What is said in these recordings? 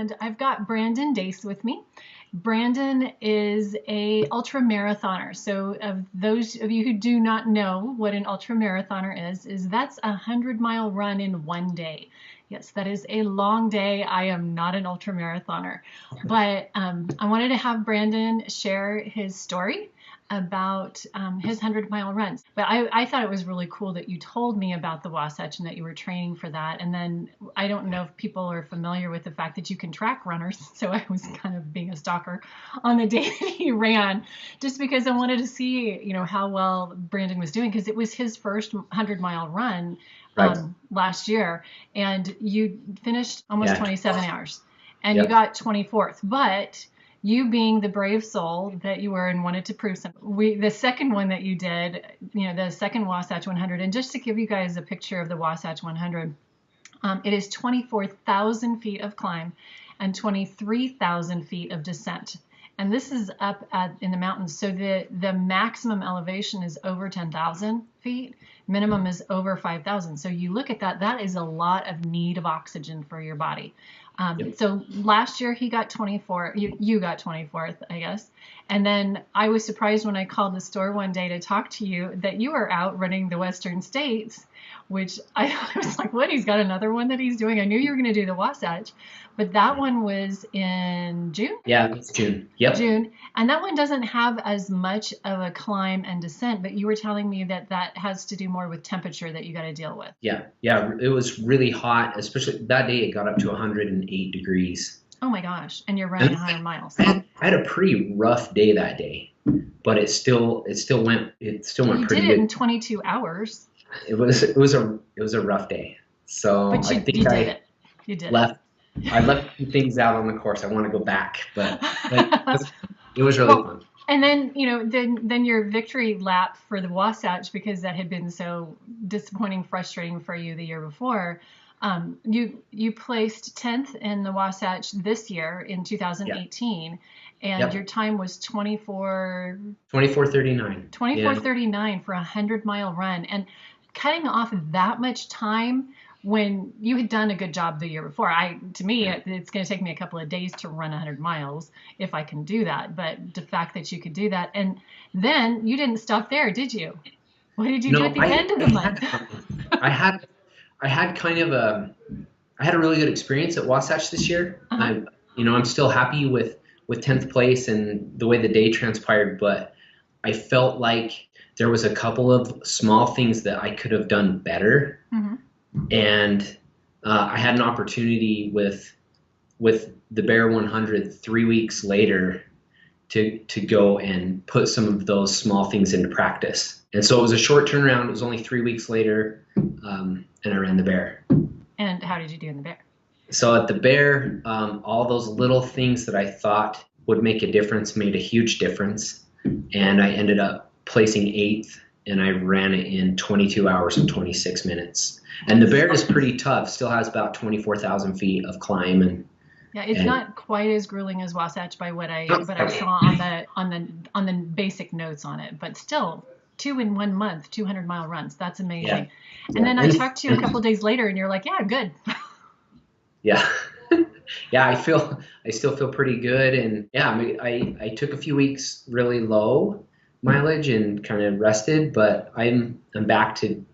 and I've got Brandon Dase with me. Brandon is a ultra marathoner. So of those of you who do not know what an ultra marathoner is that's a 100-mile run in one day. Yes, that is a long day. I am not an ultra marathoner, but I wanted to have Brandon share his story about his 100-mile runs. But I thought it was really cool that you told me about the Wasatch and that you were training for that. And then I don't know if people are familiar with the fact that you can track runners. So I was kind of being a stalker on the day that he ran, just because I wanted to see, how well Brandon was doing, because it was his first 100-mile run Right. last year. And you finished almost 27 hours and Yep. you got 24th. But you being the brave soul that you were and wanted to prove something. The second one that you did, the second Wasatch 100, and just to give you guys a picture of the Wasatch 100, it is 24,000 feet of climb and 23,000 feet of descent. And this is up in the mountains. So the maximum elevation is over 10,000 feet. Minimum is over 5,000. So you look at that is a lot of need of oxygen for your body. Yep. So last year he got 24, you got 24th, I guess. And then I was surprised when I called the store one day to talk to you that you were out running the Western States, which I was like, what? He's got another one that he's doing. I knew you were going to do the Wasatch, but that one was in June? Yeah, it's June. Yep. June. And that one doesn't have as much of a climb and descent, but you were telling me that has to do more with temperature that you got to deal with. Yeah. It was really hot, especially that day. It got up to 108 degrees. Oh my gosh. And you're running 100 miles. I had a pretty rough day that day, but it still went pretty good. You did it in 22 hours. It was a rough day. So But I think you did it. You did left. I left a few things out on the course. I want to go back, but it was really fun. And then, then your victory lap for the Wasatch, because that had been so disappointing, frustrating for you the year before. You placed 10th in the Wasatch this year in 2018, and your time was 24:39. 24:39 for a 100-mile run, and cutting off that much time when you had done a good job the year before. To me, it's going to take me a couple of days to run 100 miles if I can do that. But the fact that you could do that, and then you didn't stop there, did you? What did you do at the end of the month? I had a really good experience at Wasatch this year. Uh-huh. I'm still happy with 10th place and the way the day transpired, but I felt like there was a couple of small things that I could have done better. Mm-hmm. And I had an opportunity with the Bear 100 3 weeks later to go and put some of those small things into practice. And so it was a short turnaround. It was only 3 weeks later, and I ran the Bear. And how did you do in the Bear? So at the Bear, all those little things that I thought would make a difference made a huge difference. And I ended up placing 8th, and I ran it in 22 hours and 26 minutes. And the Bear is pretty tough. Still has about 24,000 feet of climb, and it's not quite as grueling as Wasatch by what I saw on the basic notes on it, but still 2 in 1 month, 200-mile runs. That's amazing. Yeah. And then I talked to you a couple days later, and you're like, yeah, good. Yeah. Yeah, I still feel pretty good, and I took a few weeks really low mileage and kind of rested, but I'm back to.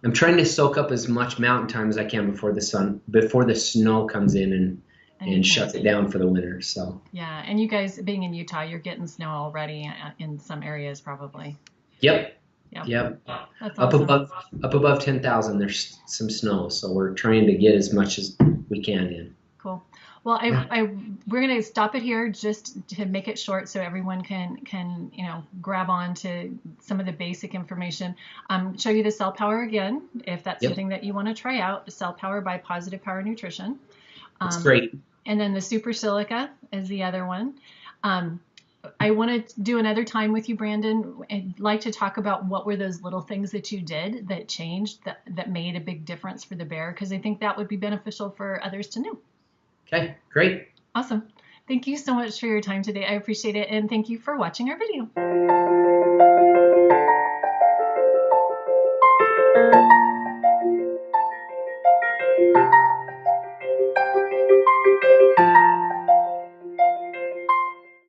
I'm trying to soak up as much mountain time as I can before the snow comes in and shuts it down for the winter. So yeah, and you guys being in Utah, you're getting snow already in some areas probably. Yep. That's awesome. Up above 10,000, there's some snow, so we're trying to get as much as we can in. Cool. Well, we're going to stop it here just to make it short so everyone can grab on to some of the basic information. Show you the Cell Power again, if that's something that you want to try out. Cell Power by Positive Power Nutrition. That's great. And then the Super Silica is the other one. I want to do another time with you, Brandon. I'd like to talk about what were those little things that you did that changed, that made a big difference for the Bear, because I think that would be beneficial for others to know. Okay, great. Awesome. Thank you so much for your time today. I appreciate it. And thank you for watching our video.